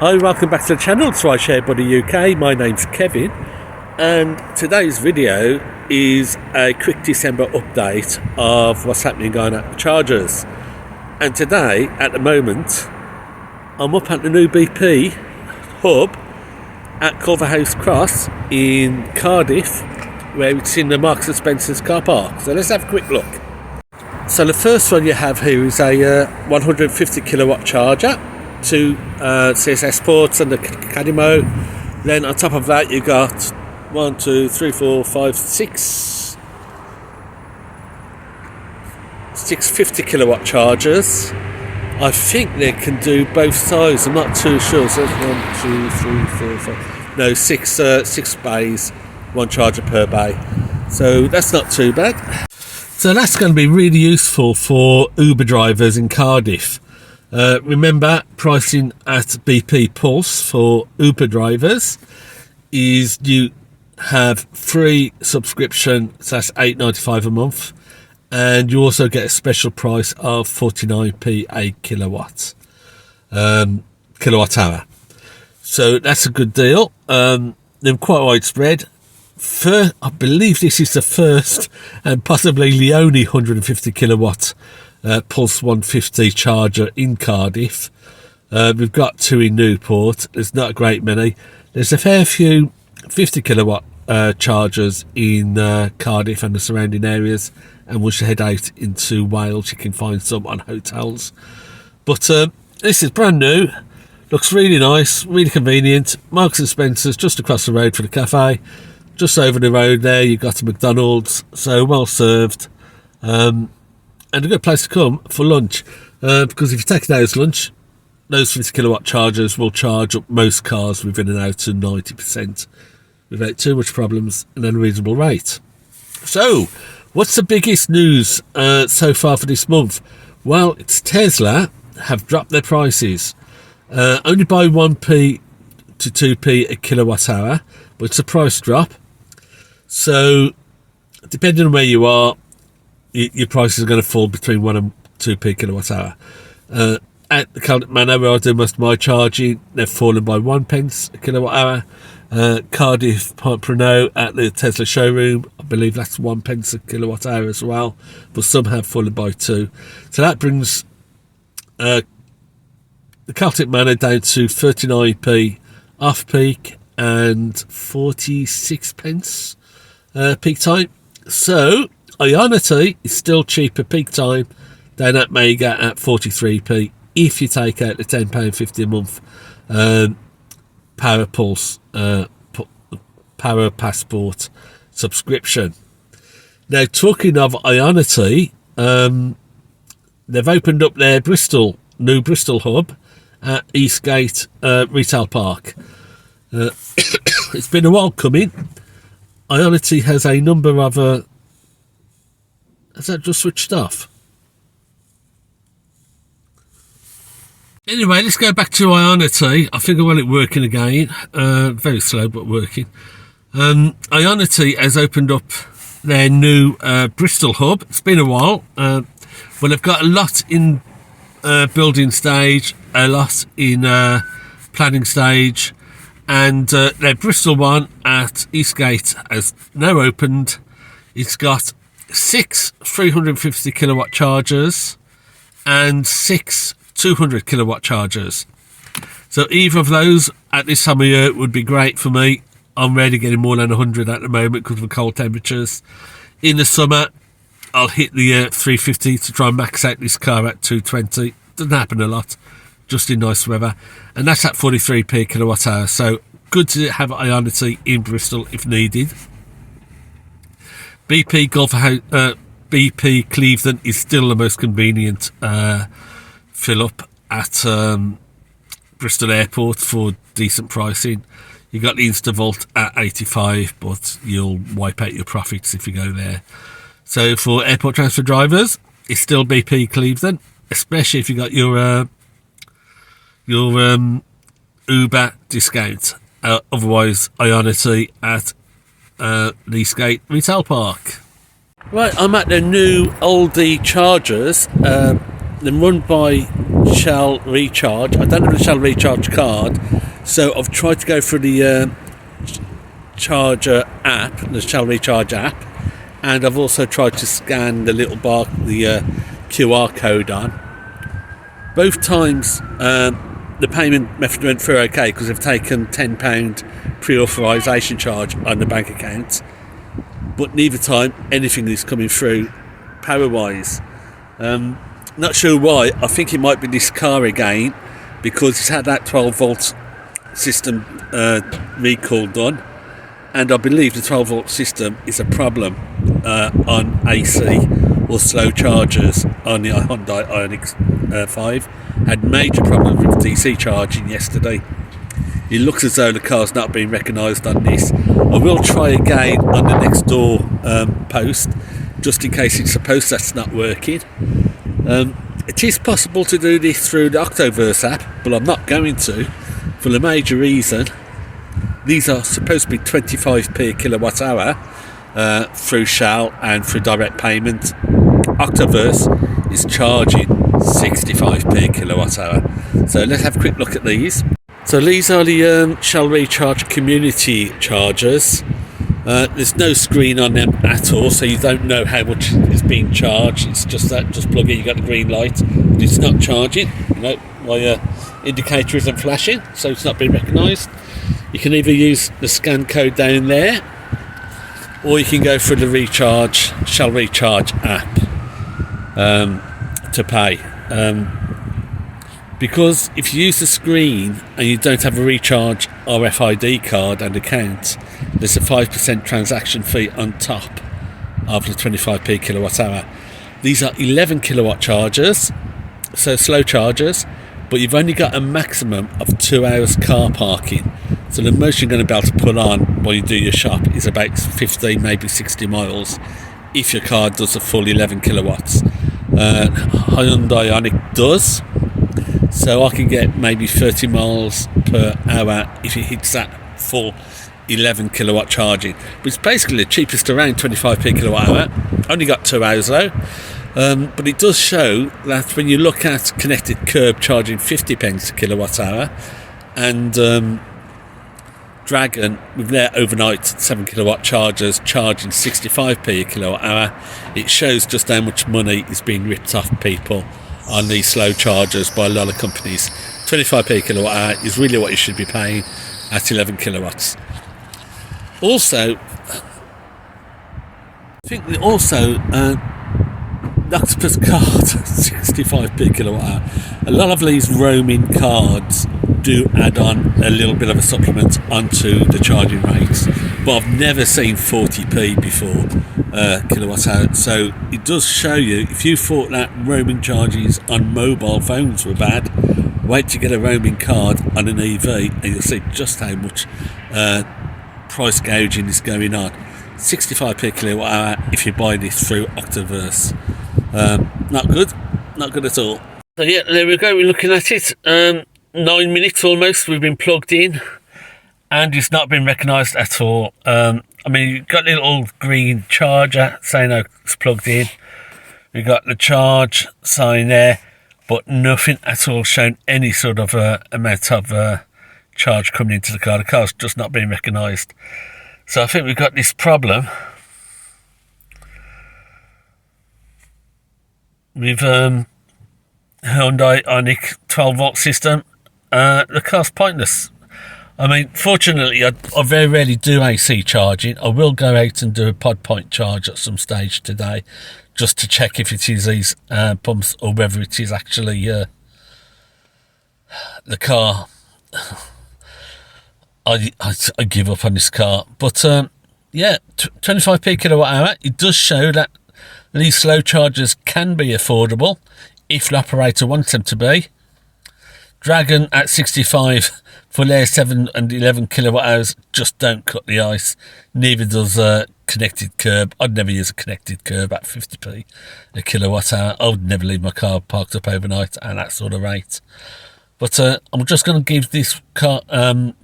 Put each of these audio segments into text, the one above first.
Hi, welcome back to the channel. It's Rideshare Buddy UK. My name's Kevin, and today's video is a quick December update of what's happening on at the chargers. And today, at the moment, I'm up at the new BP hub at Culverhouse Cross in Cardiff, where it's in the Marks and Spencer's car park. So let's have a quick look. So the first one you have here is a 150 kilowatt charger, two CSS ports and the Cadimo. Then on top of that you got 1, 2, 3, 4, 5, 6 50 kilowatt chargers. I think they can do both sides, I'm not too sure. So 1, 2, 3, 4, 5, no, six bays, one charger per bay, so that's not too bad. So that's going to be really useful for Uber drivers in Cardiff. Remember, pricing at BP Pulse for Uber drivers is you have free subscription, so that's $8.95 a month, and you also get a special price of 49p a kilowatt hour. So that's a good deal. They're quite widespread. I believe this is the first and possibly the only 150 kilowatt Pulse 150 charger in Cardiff. We've got two in Newport. There's not a great many. There's a fair few 50 kilowatt chargers in Cardiff and the surrounding areas, and once you head out into Wales you can find some on hotels. But this is brand new, looks really nice, really convenient. Marks and Spencer's just across the road for the cafe. Just over the road there you've got a McDonald's, so well served, and a good place to come for lunch, because if you take an hour's lunch, those 50 kilowatt chargers will charge up most cars within an hour to 90% without too much problems and at a reasonable rate. So what's the biggest news so far for this month? Well, it's Tesla have dropped their prices, only by 1p to 2p a kilowatt hour, but it's a price drop. So depending on where you are, your prices are going to fall between 1 and 2p kilowatt hour. At the Cardiff Manor, where I do most of my charging, they've fallen by 1 pence a kilowatt hour. Cardiff Renault at the Tesla showroom, I believe that's 1 pence a kilowatt hour as well, but some have fallen by 2. So that brings the Celtic Manor down to 39p off peak and 46 pence peak time. So Ionity is still cheaper peak time down at Mega at 43p if you take out the £10.50 a month Power Pulse Power Passport subscription. Now, talking of Ionity, they've opened up their new Bristol hub at Eastgate Retail Park. It's been a while coming. Ionity has a number of has that just switched off? Anyway, let's go back to Ionity. I think I want it working again. Very slow, but working. Ionity has opened up their new Bristol hub. It's been a while. Well, they've got a lot in building stage, a lot in planning stage, and their Bristol one at Eastgate has now opened. It's got 6 350 kilowatt chargers and 6 200 kilowatt chargers. So either of those at this time of year would be great for me. I'm rarely getting more than 100 at the moment because of the cold temperatures. In the summer, I'll hit the 350 to try and max out this car at 220. Doesn't happen a lot, just in nice weather. And that's at 43p kilowatt hour. So good to have Ionity in Bristol if needed. BP Cleveland is still the most convenient fill up at Bristol Airport for decent pricing. You got the Instavolt at 85, but you'll wipe out your profits if you go there. So for airport transfer drivers, it's still BP Cleveland, especially if you got your Uber discount. Otherwise, Ionity at Leasegate Retail Park. Right, I'm at the new Aldi chargers They're run by Shell Recharge. I don't have a Shell Recharge card, so I've tried to go through the Charger app, the Shell Recharge app, and I've also tried to scan the little bar, the QR code on. Both times the payment method went through okay because they've taken £10 pre-authorisation charge on the bank account, but neither time anything is coming through power-wise. Not sure why. I think it might be this car again, because it's had that 12 volt system recall done, and I believe the 12 volt system is a problem on AC or slow chargers on the Hyundai Ioniq 5. Had major problems with DC charging yesterday. It looks as though the car's not being recognised on this. I will try again on the next door post, just in case it's supposed that's not working. It is possible to do this through the Octoverse app, but I'm not going to, for the major reason. These are supposed to be 25p kilowatt hour through Shell and through direct payment. Octoverse is charging 65p kilowatt hour. So let's have a quick look at these. So these are the Shell Recharge community chargers. There's no screen on them at all, so you don't know how much is being charged. It's just that, just plug in, you got the green light, but it's not charging. You know, my indicator isn't flashing, so it's not being recognised. You can either use the scan code down there, or you can go through the Shell Recharge app to pay. Because if you use the screen and you don't have a Recharge RFID card and account, there's a 5% transaction fee on top of the 25p kilowatt hour. These are 11 kilowatt chargers, so slow chargers, but you've only got a maximum of 2 hours car parking. So the most you're going to be able to put on while you do your shop is about 50, maybe 60 miles, if your car does a full 11 kilowatts. Hyundai Ioniq does, so I can get maybe 30 miles per hour if it hits that full 11 kilowatt charging. But it's basically the cheapest around, 25p kilowatt hour. Only got 2 hours though. But it does show that when you look at connected curb charging 50 pence a kilowatt hour, and Dragon with their overnight 7 kilowatt chargers charging 65p a kilowatt hour, it shows just how much money is being ripped off people on these slow chargers by a lot of companies. 25p a kilowatt hour is really what you should be paying at 11 kilowatts. Also, I think Octopus card 65p kilowatt hour. A lot of these roaming cards do add on a little bit of a supplement onto the charging rates, but I've never seen 40p before kilowatt hour. So it does show you, if you thought that roaming charges on mobile phones were bad, wait to get a roaming card on an EV and you'll see just how much price gouging is going on. 65p kilowatt hour if you buy this through Octoverse. Not good at all. So yeah, there we go, we're looking at it. 9 minutes almost we've been plugged in, and it's not been recognised at all. I mean, you've got a little green charger saying it's plugged in. We've got the charge sign there, but nothing at all showing any sort of amount of charge coming into the car. The car's just not being recognised. So I think we've got this problem with Hyundai Ioniq 12 volt system. The car's pointless. I mean, fortunately, I very rarely do AC charging. I will go out and do a pod point charge at some stage today, just to check if it is these pumps or whether it is actually the car. I give up on this car. But yeah, 25p kilowatt hour. It does show that these slow chargers can be affordable if the operator wants them to be. Dragon at 65 for their 7 and 11 kilowatt hours just don't cut the ice. Neither does connected curb. I'd never use a connected curb at 50p a kilowatt hour. I would never leave my car parked up overnight at that sort of rate. But I'm just going to give this car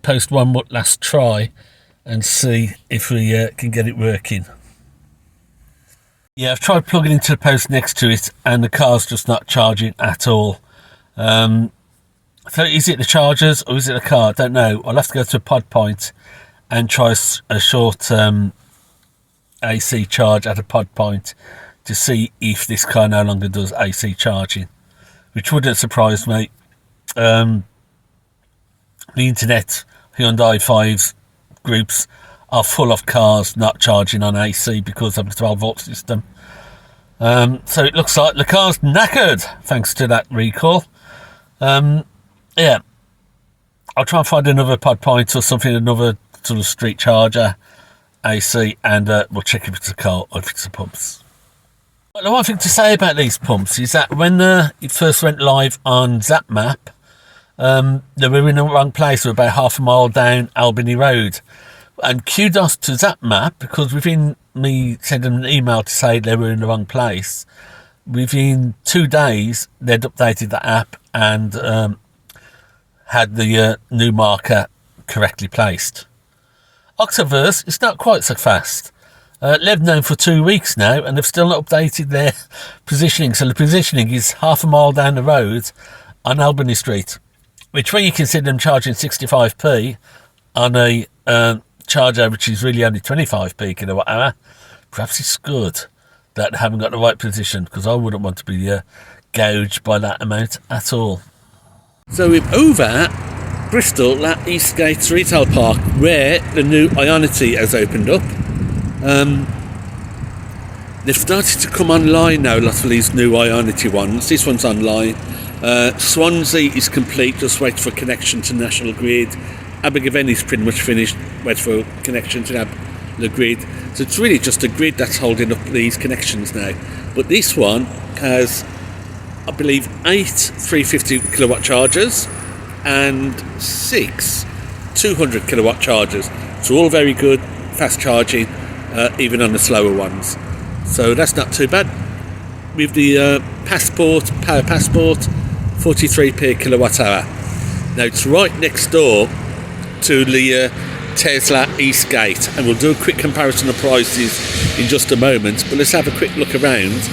post one last try and see if we can get it working. Yeah, I've tried plugging into the post next to it, and the car's just not charging at all. So is it the chargers or is it the car? I don't know. I'll have to go to a pod point and try a short AC charge at a pod point to see if this car no longer does AC charging, which wouldn't surprise me. The internet, Hyundai 5 groups are full of cars not charging on AC because of the 12 volt system. So it looks like the car's knackered thanks to that recall. Yeah, I'll try and find another pod point or something, another sort of street charger, AC, and we'll check if it's a car or if it's a pumps. Well, the one thing to say about these pumps is that when it first went live on Zap Map, they were in the wrong place. They were about half a mile down Albany Road. And kudos to Zap Map, because within me sending an email to say they were in the wrong place, within 2 days they'd updated the app and had the new marker correctly placed. Octoverse, it's not quite so fast. They've known for 2 weeks now and they've still not updated their positioning. So the positioning is half a mile down the road on Albany Street, which when you consider them charging 65p on a charger which is really only 25p kilowatt hour, perhaps it's good that they haven't got the right position, because I wouldn't want to be gouged by that amount at all. So we're over at Bristol at Eastgate Retail Park, where the new Ionity has opened up. They've started to come online now, lots of these new Ionity ones. This one's online. Swansea is complete, just wait for connection to National Grid. Abergavenny is pretty much finished, wait for connection to the grid. So it's really just the grid that's holding up these connections now. But this one has, I believe, 8 350 kilowatt chargers and 6 200 kilowatt chargers. So all very good, fast charging, even on the slower ones. So that's not too bad. With the Power Passport, 43p kilowatt hour. Now it's right next door to the Tesla Eastgate, and we'll do a quick comparison of prices in just a moment, but let's have a quick look around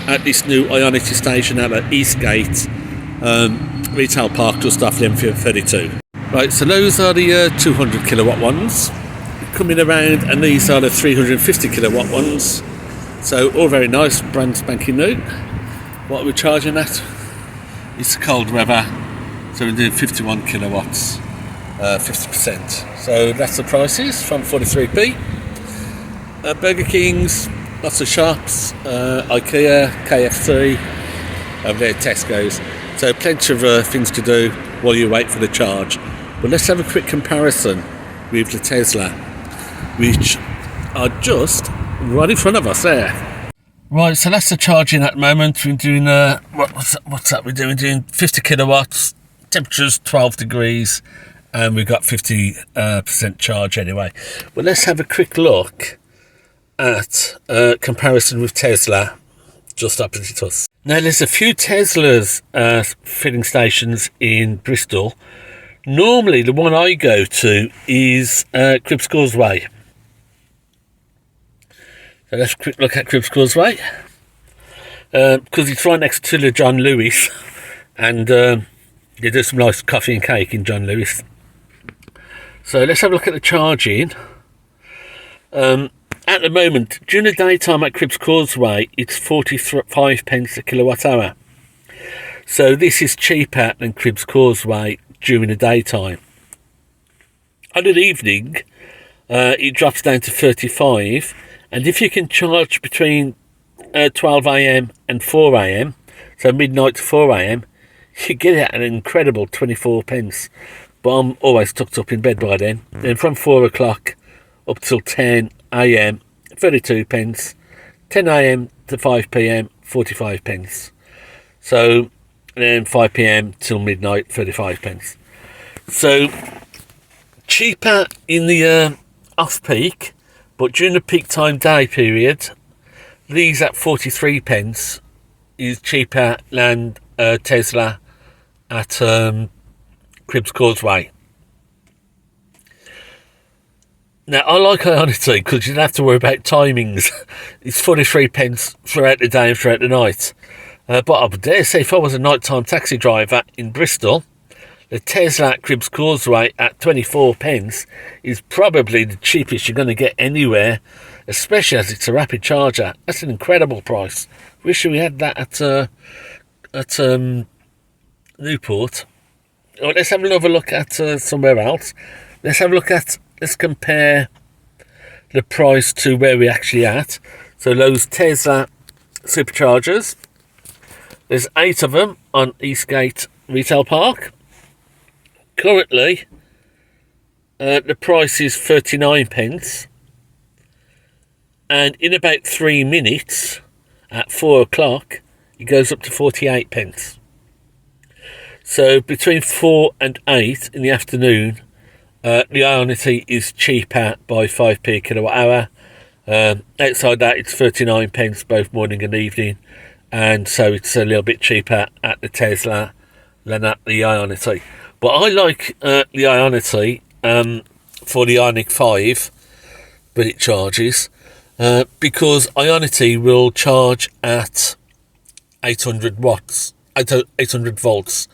at this new Ionity station at the Eastgate Retail Park just off the M32. Right, so those are the 200 kilowatt ones coming around, and these are the 350 kilowatt ones, so all very nice, brand spanking new. What are we charging at? It's cold weather, so we're doing 51 kilowatts, 50%. So that's the prices from 43p. Burger King's, lots of shops, IKEA, KFC, over there Tesco's. So plenty of things to do while you wait for the charge. But let's have a quick comparison with the Tesla, which are just right in front of us there. Right, so that's the charging at the moment. We're doing, what's that? We're doing 50 kilowatts, temperature's 12 degrees, and we've got 50% charge anyway. But let's have a quick look at comparison with Tesla just opposite us. Now, there's a few Teslas filling stations in Bristol. Normally, the one I go to is Cribbs Causeway. So let's have a quick look at Cribbs Causeway, because it's right next to the John Lewis, and they do some nice coffee and cake in John Lewis. So let's have a look at the charging. At the moment, during the daytime at Cribbs Causeway, it's 45 pence a kilowatt hour. So this is cheaper than Cribbs Causeway during the daytime. On an evening, it drops down to 35, and if you can charge between 12 a.m. and 4 a.m, so midnight to 4 a.m, you get it at an incredible 24 pence. But I'm always tucked up in bed by then. Then from 4 o'clock up till 10 a.m, 32 pence. 10 a.m. to 5 p.m, 45 pence. So then 5 p.m. till midnight, 35 pence. So cheaper in the off-peak, but during the peak time day period, these at 43 pence is cheaper than Tesla at Cribbs Causeway. Now, I like Ionity because you don't have to worry about timings. It's 43 pence throughout the day and throughout the night. But I would dare say if I was a nighttime taxi driver in Bristol, the Tesla at Cribbs Causeway at 24 pence is probably the cheapest you're going to get anywhere, especially as it's a rapid charger. That's an incredible price. Wish we had that at Newport. Right, let's have another look at somewhere else. Let's compare the price to where we're actually at. So those Tesla superchargers, there's 8 of them on Eastgate Retail Park. Currently, the price is 39 pence. And in about 3 minutes, at 4 o'clock, it goes up to 48 pence. So between 4 and 8 in the afternoon, the Ionity is cheaper by 5p a kilowatt hour. Outside that, it's 39 pence both morning and evening. And so it's a little bit cheaper at the Tesla than at the Ionity. But I like the Ionity for the Ioniq 5, but it charges, because Ionity will charge at 800 watts, 800 volts,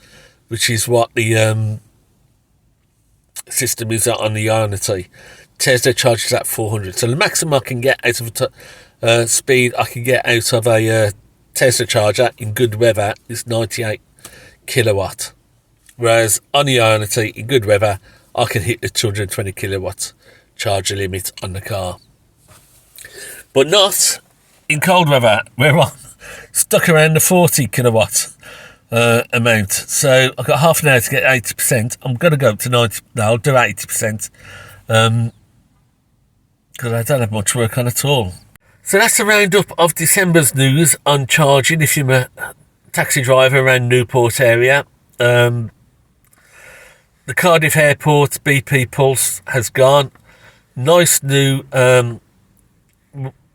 which is what the system is on the Ionity. Tesla charges at 400. So the maximum I can get out of speed I can get out of a Tesla charger in good weather is 98 kilowatt. Whereas on the Ionity, in good weather, I can hit the 220 kilowatt charger limit on the car. But not in cold weather. We're stuck around the 40 kilowatt amount. So I've got half an hour to get 80%. I'm going to go up to 90. No, I'll do 80%. Because I don't have much work on at all. So that's the roundup of December's news on charging if you're a taxi driver around Newport area. The Cardiff Airport BP Pulse has gone. Nice new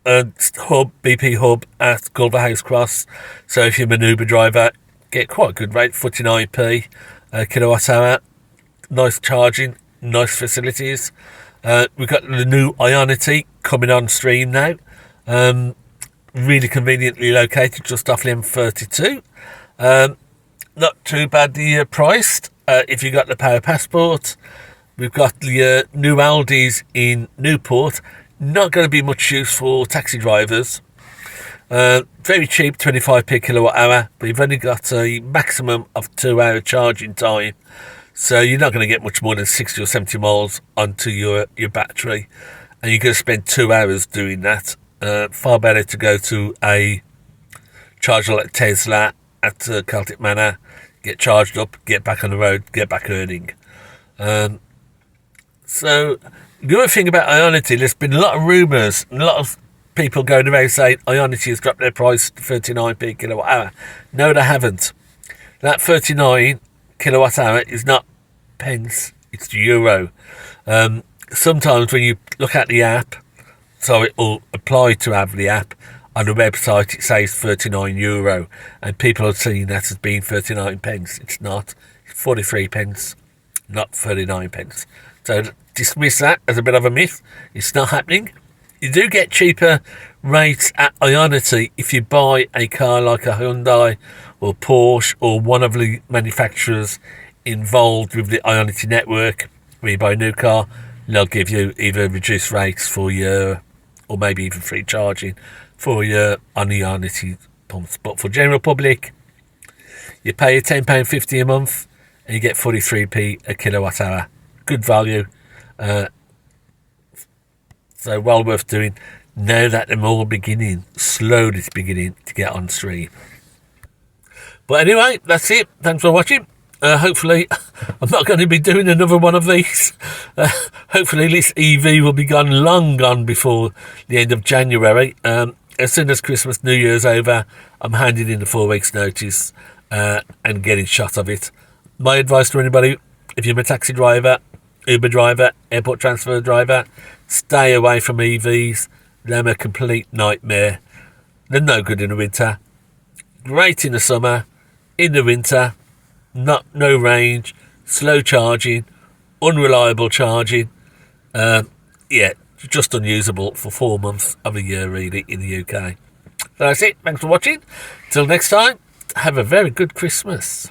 BP hub at Culverhouse Cross. So if you're an Uber driver, get quite a good rate, 49p kilowatt hour. Nice charging, nice facilities. We've got the new Ionity coming on stream now. Really conveniently located just off the M32. Not too badly priced if you got the Power Passport. We've got the new Aldis in Newport. Not going to be much use for taxi drivers. Very cheap, 25p kilowatt hour, but you've only got a maximum of 2 hour charging time. So you're not going to get much more than 60 or 70 miles onto your battery. And you're going to spend 2 hours doing that. Far better to go to a charger like Tesla at Celtic Manor, get charged up, get back on the road, get back earning. So the other thing about Ionity, there's been a lot of rumours, a lot of people going around saying Ionity has dropped their price to 39p kilowatt hour. No, they haven't. That 39 kilowatt hour is not pence, it's euro. Sometimes when you look at the app, so it will apply to have the app, on the website it says 39 euro, and people are seeing that as being 39 pence. It's not. It's 43 pence, not 39 pence. So dismiss that as a bit of a myth. It's not happening. You do get cheaper rates at Ionity if you buy a car like a Hyundai or Porsche or one of the manufacturers involved with the Ionity network. When you buy a new car, they'll give you either reduced rates for your, or maybe even free charging for your on the Ionity pumps. But for general public, you pay £10.50 a month and you get 43p a kilowatt hour. Good value. So well worth doing now that they're all slowly beginning to get on stream. But anyway, that's it. Thanks for watching. Hopefully, I'm not going to be doing another one of these. Hopefully, this EV will be long gone before the end of January. As soon as Christmas, New Year's over, I'm handing in the 4 weeks notice and getting shot of it. My advice to anybody, if you're a taxi driver, Uber driver, airport transfer driver, stay away from EVs. They're a complete nightmare. They're no good in the winter. Great in the summer. In the winter, no range, slow charging, unreliable charging. yeah, just unusable for 4 months of a year, really, in the UK. So that's it. Thanks for watching. Till next time, have a very good Christmas.